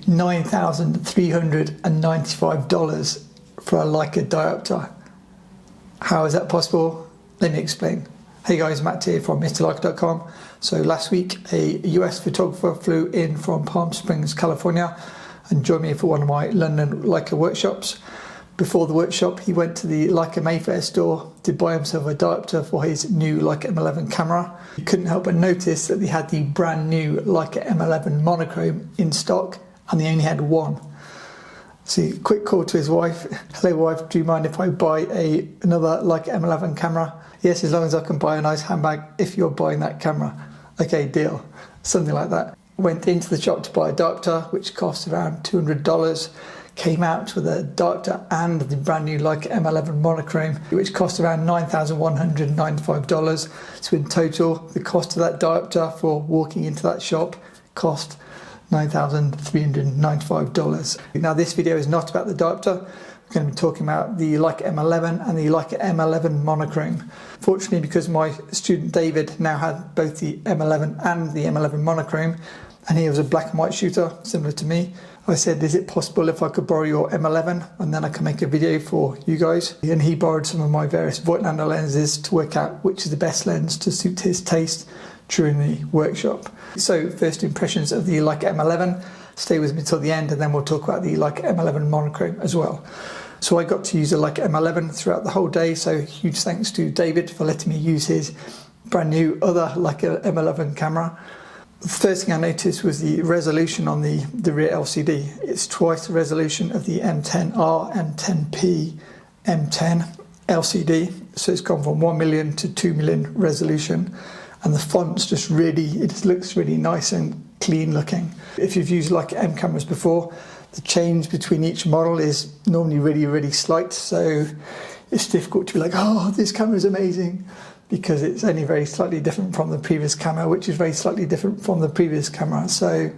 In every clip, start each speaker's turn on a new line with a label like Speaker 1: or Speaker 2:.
Speaker 1: $9,395 for a Leica Diopter. How is that possible? Let me explain. Hey guys, Matt here from MrLeica.com. So last week a US photographer flew in from Palm Springs, California and joined me for one of my London Leica workshops. Before the workshop he went to the Leica Mayfair store to buy himself a diopter for his new Leica M11 camera. He couldn't help but notice that they had the brand new Leica M11 Monochrome in stock and they only had one. So quick call to his wife. Hello wife, do you mind if I buy another Leica M11 camera? Yes, as long as I can buy a nice handbag if you're buying that camera. Okay, deal. Something like that. Went into the shop to buy a diopter, which cost around $200. Came out with a diopter and the brand new Leica M11 Monochrome, which cost around $9,195. So in total, the cost of that diopter for walking into that shop cost $9,395. Now this video is not about the diopter. We're going to be talking about the Leica M11 and the Leica M11 Monochrome. Fortunately, because my student David now had both the M11 and the M11 Monochrome, and he was a black and white shooter similar to me, I said, is it possible if I could borrow your M11 and then I can make a video for you guys? And he borrowed some of my various Voigtlander lenses to work out which is the best lens to suit his taste during the workshop. So first impressions of the Leica M11. Stay with me till the end and then we'll talk about the Leica M11 Monochrome as well. So I got to use the Leica M11 throughout the whole day, so huge thanks to David for letting me use his brand new other Leica M11 camera. The first thing I noticed was the resolution on the rear LCD. It's twice the resolution of the M10R, M10P, M10 LCD. So it's gone from 1 million to 2 million resolution. And the font's just really, it just looks really nice and clean looking. If you've used Leica M cameras before, the change between each model is normally really slight. So it's difficult to be like, oh, this camera is amazing, because it's only very slightly different from the previous camera, which is very slightly different from the previous camera. So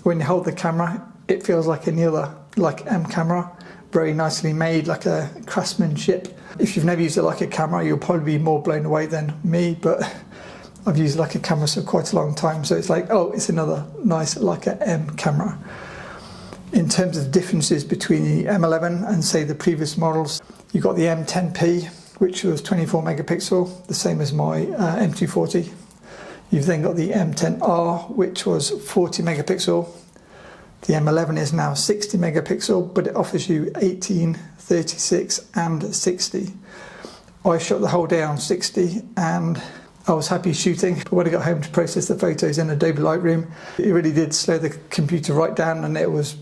Speaker 1: when you hold the camera, it feels like any other Leica M camera, very nicely made, like a craftsmanship. If you've never used a Leica camera, you'll probably be more blown away than me, but I've used Leica cameras for quite a long time, so it's like, oh, it's another nice Leica M camera. In terms of differences between the M11 and say the previous models, you've got the M10P, which was 24 megapixel, the same as my M240. You've then got the M10R, which was 40 megapixel. The M11 is now 60 megapixel, but it offers you 18, 36 and 60. I shot the whole day on 60 and I was happy shooting, but when I got home to process the photos in Adobe Lightroom, it really did slow the computer right down and it was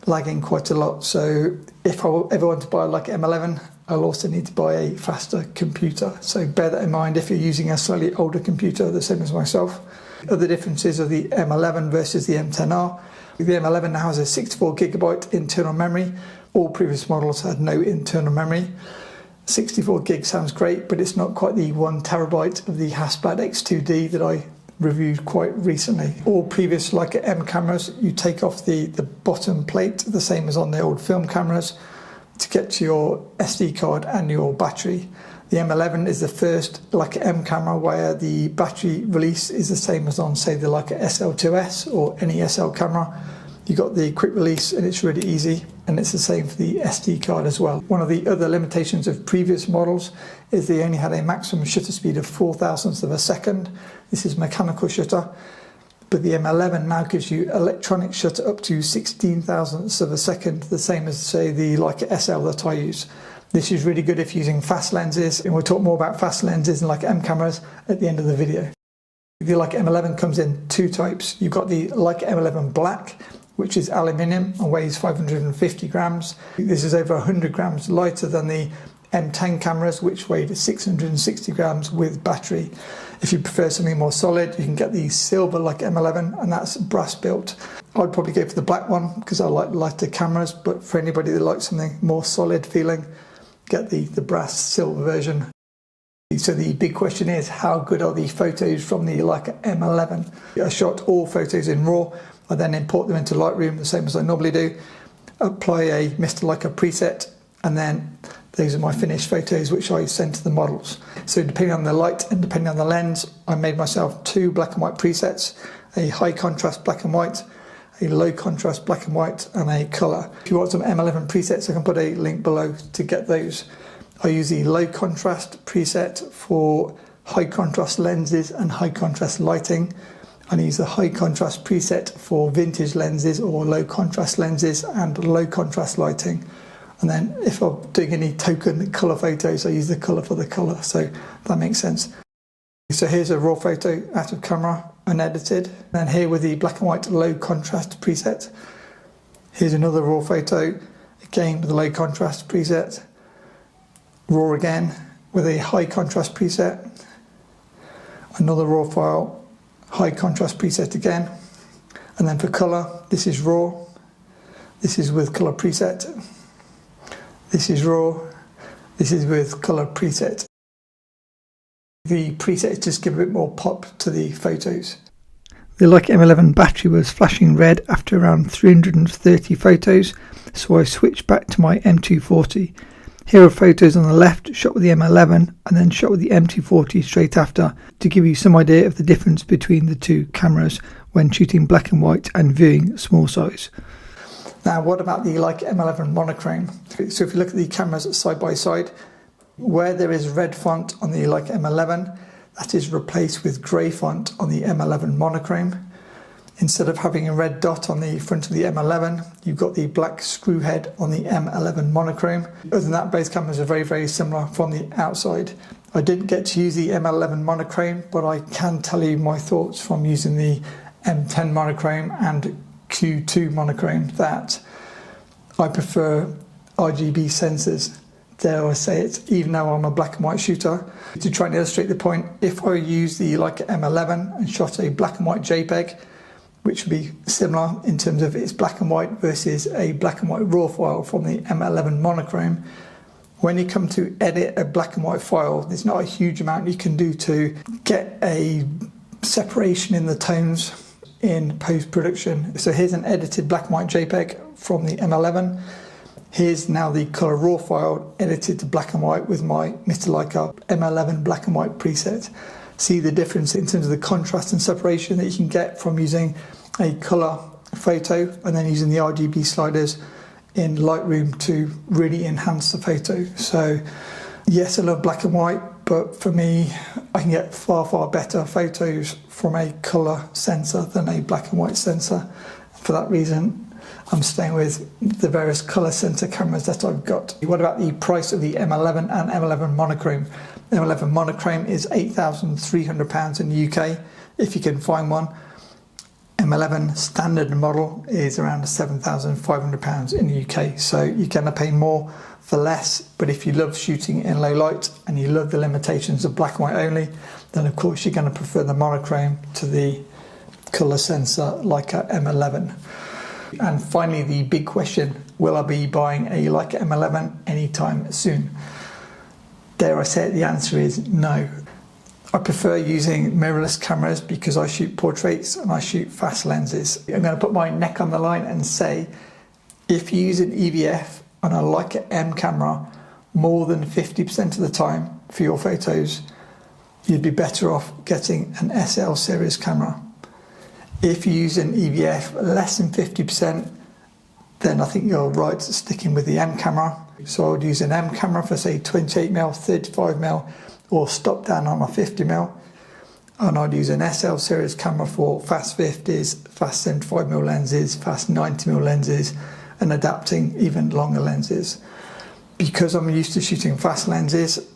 Speaker 1: lagging quite a lot. So if I ever want to buy like M11, I'll also need to buy a faster computer. So bear that in mind if you're using a slightly older computer, the same as myself. Other differences are the M11 versus the M10R. The M11 now has a 64 gigabyte internal memory. All previous models had no internal memory. 64 gig sounds great, but it's not quite the 1 terabyte of the Hasselblad X2D that I reviewed quite recently. All previous Leica M cameras, you take off the bottom plate, the same as on the old film cameras, to get to your SD card and your battery. The M11 is the first Leica M camera where the battery release is the same as on, say, the Leica SL2S or any SL camera. You got the quick release and it's really easy, and it's the same for the SD card as well. One of the other limitations of previous models is they only had a maximum shutter speed of 4 thousandths of a second. This is mechanical shutter, but the M11 now gives you electronic shutter up to 16 thousandths of a second, the same as, say, the Leica SL that I use. This is really good if using fast lenses, and we'll talk more about fast lenses and Leica M cameras at the end of the video. The Leica M11 comes in two types. You've got the Leica M11 Black, which is aluminium and weighs 550 grams. This is over 100 grams lighter than the M10 cameras, which weighed 660 grams with battery. If you prefer something more solid, you can get the silver Leica M11, and that's brass built. I'd probably go for the black one because I like lighter cameras, but for anybody that likes something more solid feeling, get the brass silver version. So the big question is, how good are the photos from the Leica M11? I shot all photos in RAW. I then import them into Lightroom, the same as I normally do. Apply a Mr. Leica preset, and then these are my finished photos which I send to the models. So depending on the light and depending on the lens, I made myself two black and white presets, a high contrast black and white a low contrast black and white, and a colour. If you want some M11 presets, I can put a link below to get those. I use the low contrast preset for high contrast lenses and high contrast lighting. I use the high contrast preset for vintage lenses or low contrast lenses and low contrast lighting. And then if I'm doing any token colour photos, I use the colour for the colour, so that makes sense. So here's a raw photo out of camera, unedited. And then here with the black and white low contrast preset. Here's another raw photo, again with the low contrast preset. Raw again with a high contrast preset. Another raw file, high contrast preset again. And then for colour, this is raw. This is with colour preset. This is raw. This is with colour preset. The presets just give a bit more pop to the photos. The Leica M11 battery was flashing red after around 330 photos, so I switched back to my M240. Here are photos on the left shot with the M11 and then shot with the M240 straight after, to give you some idea of the difference between the two cameras when shooting black and white and viewing small size. Now, what about the Leica M11 Monochrome? So if you look at the cameras side by side, where there is red font on the Leica M11, that is replaced with grey font on the M11 Monochrome. Instead of having a red dot on the front of the M11, you've got the black screw head on the M11 Monochrome. Other than that, both cameras are very, very similar from the outside. I didn't get to use the M11 Monochrome, but I can tell you my thoughts from using the M10 Monochrome and Q2 Monochrome, that I prefer RGB sensors. Dare I say it, even though I'm a black and white shooter. To try and illustrate the point, if I use the Leica M11 and shot a black and white JPEG, which would be similar in terms of its black and white versus a black and white raw file from the M11 Monochrome, when you come to edit a black and white file, there's not a huge amount you can do to get a separation in the tones in post-production. So here's an edited black and white JPEG from the M11. Here's now the colour raw file edited to black and white with my Mr. Leica M11 black and white preset. See the difference in terms of the contrast and separation that you can get from using a colour photo and then using the RGB sliders in Lightroom to really enhance the photo. So yes, I love black and white, but for me, I can get far, far better photos from a colour sensor than a black and white sensor. For that reason, I'm staying with the various colour sensor cameras that I've got. What about the price of the M11 and M11 Monochrome? The M11 Monochrome is £8,300 in the UK, if you can find one. M11 standard model is around £7,500 in the UK, so you're going to pay more for less. But if you love shooting in low light and you love the limitations of black and white only, then of course you're going to prefer the Monochrome to the colour sensor Leica M11. And finally, the big question, will I be buying a Leica M11 anytime soon? Dare I say it, the answer is no. I prefer using mirrorless cameras because I shoot portraits and I shoot fast lenses. I'm going to put my neck on the line and say, if you use an EVF on a Leica M camera more than 50% of the time for your photos, you'd be better off getting an SL series camera. If you use an EVF less than 50%, then I think you're right sticking with the M camera. So I would use an M camera for say 28mm, 35mm, or stop down on a 50mm. And I'd use an SL series camera for fast 50s, fast 75mm lenses, fast 90mm lenses, and adapting even longer lenses. Because I'm used to shooting fast lenses,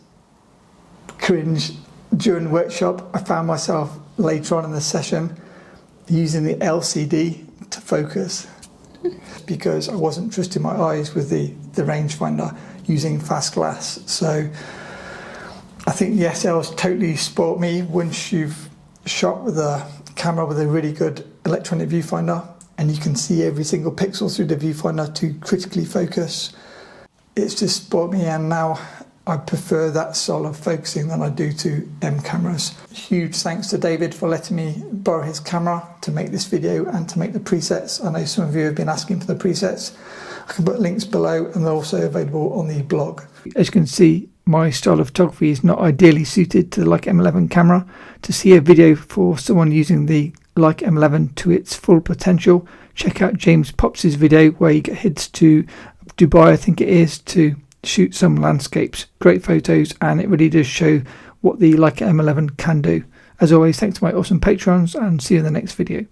Speaker 1: cringe, during the workshop, I found myself later on in the session using the LCD to focus because I wasn't trusting my eyes with the rangefinder using fast glass. So I think the SLs totally spoilt me once you've shot with a camera with a really good electronic viewfinder and you can see every single pixel through the viewfinder to critically focus. It's just spoilt me, and now I prefer that style of focusing than I do to M cameras. Huge thanks to David for letting me borrow his camera to make this video and to make the presets. I know some of you have been asking for the presets. I can put links below and they're also available on the blog. As you can see, my style of photography is not ideally suited to the Leica M11 camera. To see a video for someone using the Leica M11 to its full potential, check out James Pops' video where he heads to Dubai, I think it is, to shoot some landscapes. Great photos, and it really does show what the Leica M11 can do. As always, thanks to my awesome patrons, and see you in the next video.